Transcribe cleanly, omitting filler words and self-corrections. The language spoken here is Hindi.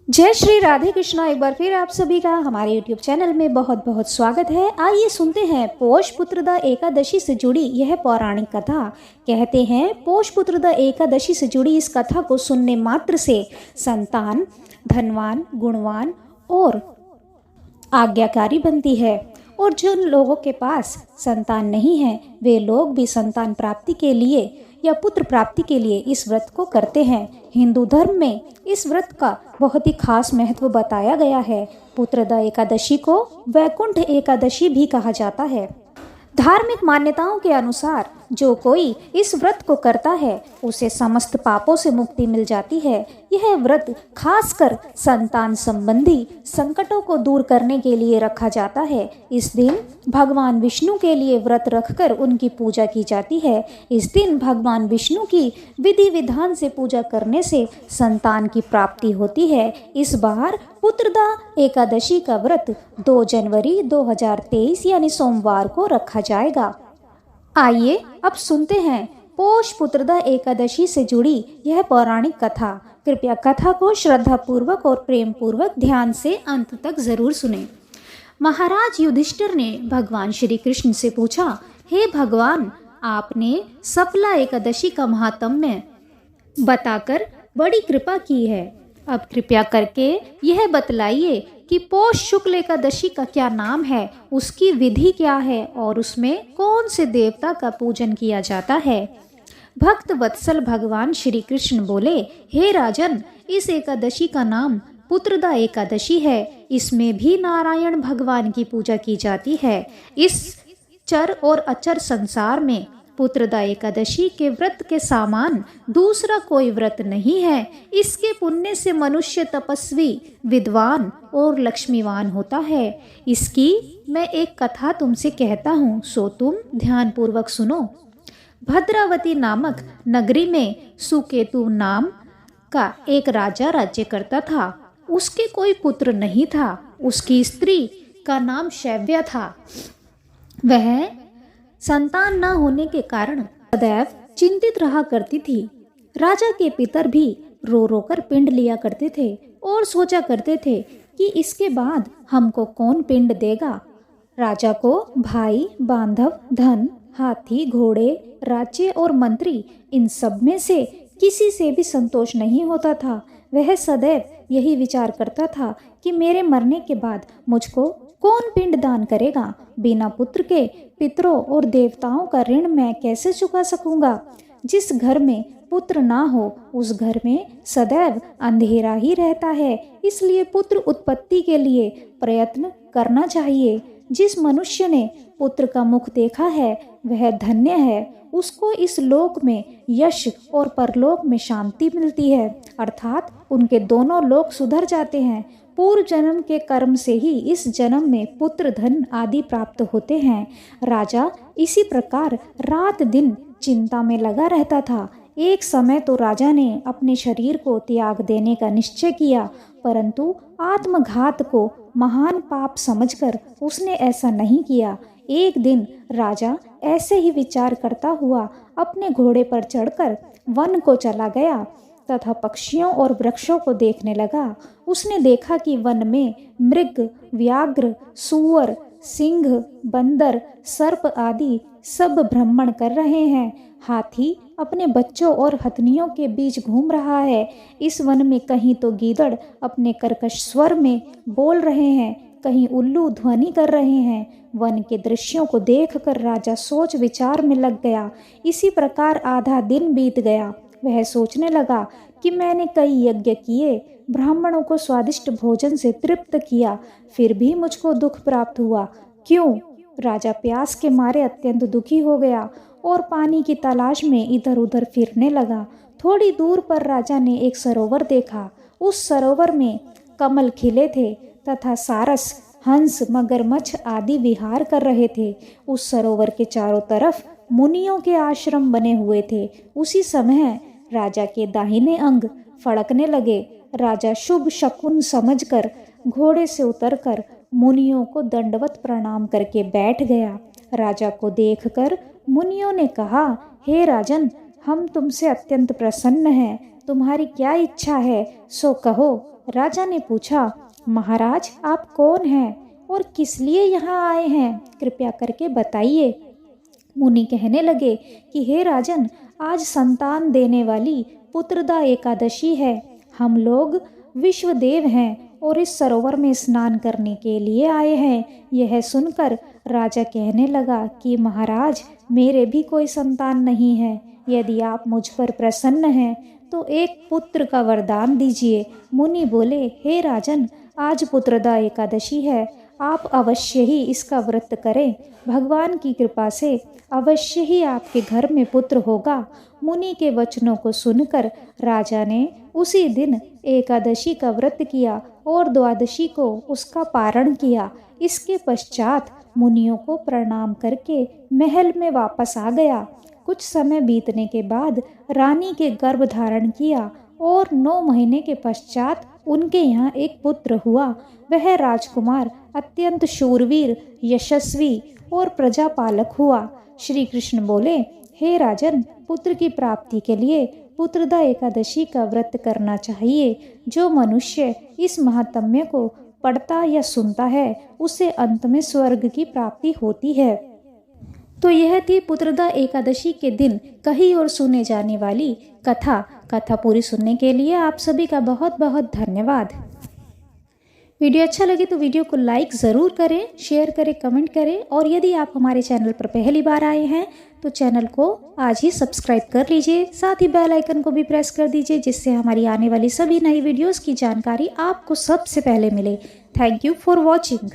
जय श्री राधे कृष्णा। एक बार फिर आप सभी का हमारे YouTube चैनल में बहुत बहुत स्वागत है। आइए सुनते हैं पौष पुत्रदा एकादशी से जुड़ी यह पौराणिक कथा। कहते हैं पौष पुत्रदा एकादशी से जुड़ी इस कथा को सुनने मात्र से संतान धनवान, गुणवान और आज्ञाकारी बनती है, और जिन लोगों के पास संतान नहीं है वे लोग भी संतान प्राप्ति के लिए या पुत्र प्राप्ति के लिए इस व्रत को करते हैं। हिंदू धर्म में इस व्रत का बहुत ही खास महत्व बताया गया है। पुत्रदा एकादशी को वैकुंठ एकादशी भी कहा जाता है। धार्मिक मान्यताओं के अनुसार जो कोई इस व्रत को करता है उसे समस्त पापों से मुक्ति मिल जाती है। यह व्रत खासकर संतान संबंधी संकटों को दूर करने के लिए रखा जाता है। इस दिन भगवान विष्णु के लिए व्रत रखकर उनकी पूजा की जाती है। इस दिन भगवान विष्णु की विधि विधान से पूजा करने से संतान की प्राप्ति होती है। इस बार पुत्रदा एकादशी का व्रत 2 जनवरी 2023 यानी सोमवार को रखा जाएगा। आइए अब सुनते हैं पौष पुत्रदा एकादशी से जुड़ी यह पौराणिक कथा। कृपया कथा को श्रद्धा पूर्वक और प्रेम पूर्वक ध्यान से अंत तक जरूर सुनें। महाराज युधिष्ठिर ने भगवान श्री कृष्ण से पूछा, हे भगवान, आपने सफला एकादशी का महात्म्य बताकर बड़ी कृपा की है। अब कृपया करके यह बतलाइए कि पौष शुक्ल एकादशी का क्या नाम है, उसकी विधि क्या है और उसमें कौन से देवता का पूजन किया जाता है। भक्त वत्सल भगवान श्री कृष्ण बोले, हे राजन, इस एकादशी का नाम पुत्रदा एकादशी है। इसमें भी नारायण भगवान की पूजा की जाती है। इस चर और अचर संसार में पुत्रदा एकादशी के व्रत के समान दूसरा कोई व्रत नहीं है। इसके पुण्य से मनुष्य तपस्वी, विद्वान और लक्ष्मीवान होता है। इसकी मैं एक कथा तुमसे कहता हूँ, सो तुम ध्यान पूर्वक सुनो। भद्रावती नामक नगरी में सुकेतु नाम का एक राजा राज्य करता था। उसके कोई पुत्र नहीं था। उसकी स्त्री का नाम शैव्या था। वह संतान न होने के कारण सदैव चिंतित रहा करती थी। राजा के पितर भी रो रो कर पिंड लिया करते थे और सोचा करते थे कि इसके बाद हमको कौन पिंड देगा। राजा को भाई, बांधव, धन, हाथी, घोड़े, राज्य और मंत्री, इन सब में से किसी से भी संतोष नहीं होता था। वह सदैव यही विचार करता था कि मेरे मरने के बाद मुझको कौन पिंड दान करेगा। बिना पुत्र के पितरों और देवताओं का ऋण मैं कैसे चुका सकूंगा। जिस घर में पुत्र ना हो उस घर में सदैव अंधेरा ही रहता है। इसलिए पुत्र उत्पत्ति के लिए प्रयत्न करना चाहिए। जिस मनुष्य ने पुत्र का मुख देखा है वह धन्य है। उसको इस लोक में यश और परलोक में शांति मिलती है, अर्थात उनके दोनों लोक सुधर जाते हैं। पूर्व जन्म के कर्म से ही इस जन्म में पुत्र, धन आदि प्राप्त होते हैं। राजा इसी प्रकार रात दिन चिंता में लगा रहता था। एक समय तो राजा ने अपने शरीर को त्याग देने का निश्चय किया, परंतु आत्मघात को महान पाप समझकर उसने ऐसा नहीं किया। एक दिन राजा ऐसे ही विचार करता हुआ अपने घोड़े पर चढ़कर वन को चला गया तथा पक्षियों और वृक्षों को देखने लगा। उसने देखा कि वन में मृग, व्याघ्र, सूअर, सिंह, बंदर, सर्प आदि सब भ्रमण कर रहे हैं। हाथी अपने बच्चों और हथनियों के बीच घूम रहा है। इस वन में कहीं तो गीदड़ अपने कर्कश स्वर में बोल रहे हैं, कहीं उल्लू ध्वनि कर रहे हैं। वन के दृश्यों को देखकर राजा सोच विचार में लग गया। इसी प्रकार आधा दिन बीत गया। वह सोचने लगा कि मैंने कई यज्ञ किए, ब्राह्मणों को स्वादिष्ट भोजन से तृप्त किया, फिर भी मुझको दुख प्राप्त हुआ। क्यों? राजा प्यास के मारे अत्यंत दुखी हो गया और पानी की तलाश में इधर उधर फिरने लगा। थोड़ी दूर पर राजा ने एक सरोवर देखा। उस सरोवर में कमल खिले थे तथा सारस, हंस, मगरमच्छ आदि विहार कर रहे थे। उस सरोवर के चारों तरफ मुनियों के आश्रम बने हुए थे। उसी समय राजा के दाहिने अंग फड़कने लगे। राजा शुभ शकुन समझकर घोड़े से उतरकर मुनियों को दंडवत प्रणाम करके बैठ गया। राजा को देखकर मुनियों ने कहा, हे राजन, हम तुमसे अत्यंत प्रसन्न हैं। तुम्हारी क्या इच्छा है सो कहो। राजा ने पूछा, महाराज आप कौन हैं और किस लिए यहाँ आए हैं, कृपया करके बताइए। मुनि कहने लगे कि हे राजन, आज संतान देने वाली पुत्रदा एकादशी है। हम लोग विश्वदेव हैं और इस सरोवर में स्नान करने के लिए आए हैं। यह सुनकर राजा कहने लगा कि महाराज, मेरे भी कोई संतान नहीं है। यदि आप मुझ पर प्रसन्न हैं तो एक पुत्र का वरदान दीजिए। मुनि बोले, हे राजन, आज पुत्रदा एकादशी है, आप अवश्य ही इसका व्रत करें। भगवान की कृपा से अवश्य ही आपके घर में पुत्र होगा। मुनि के वचनों को सुनकर राजा ने उसी दिन एकादशी का व्रत किया और द्वादशी को उसका पारण किया। इसके पश्चात मुनियों को प्रणाम करके महल में वापस आ गया। कुछ समय बीतने के बाद रानी के गर्भ धारण किया और 9 महीने के पश्चात उनके यहाँ एक पुत्र हुआ। वह राजकुमार अत्यंत शूरवीर, यशस्वी और प्रजापालक हुआ। श्री कृष्ण बोले, हे राजन, पुत्र की प्राप्ति के लिए पुत्रदा एकादशी का व्रत करना चाहिए। जो मनुष्य इस महात्म्य को पढ़ता या सुनता है उसे अंत में स्वर्ग की प्राप्ति होती है। तो यह थी पुत्रदा एकादशी के दिन कही और सुने जाने वाली कथा पूरी सुनने के लिए आप सभी का बहुत बहुत धन्यवाद। वीडियो अच्छा लगे तो वीडियो को लाइक ज़रूर करें, शेयर करें, कमेंट करें और यदि आप हमारे चैनल पर पहली बार आए हैं तो चैनल को आज ही सब्सक्राइब कर लीजिए। साथ ही बेल आइकन को भी प्रेस कर दीजिए जिससे हमारी आने वाली सभी नई वीडियोस की जानकारी आपको सबसे पहले मिले। Thank you for watching.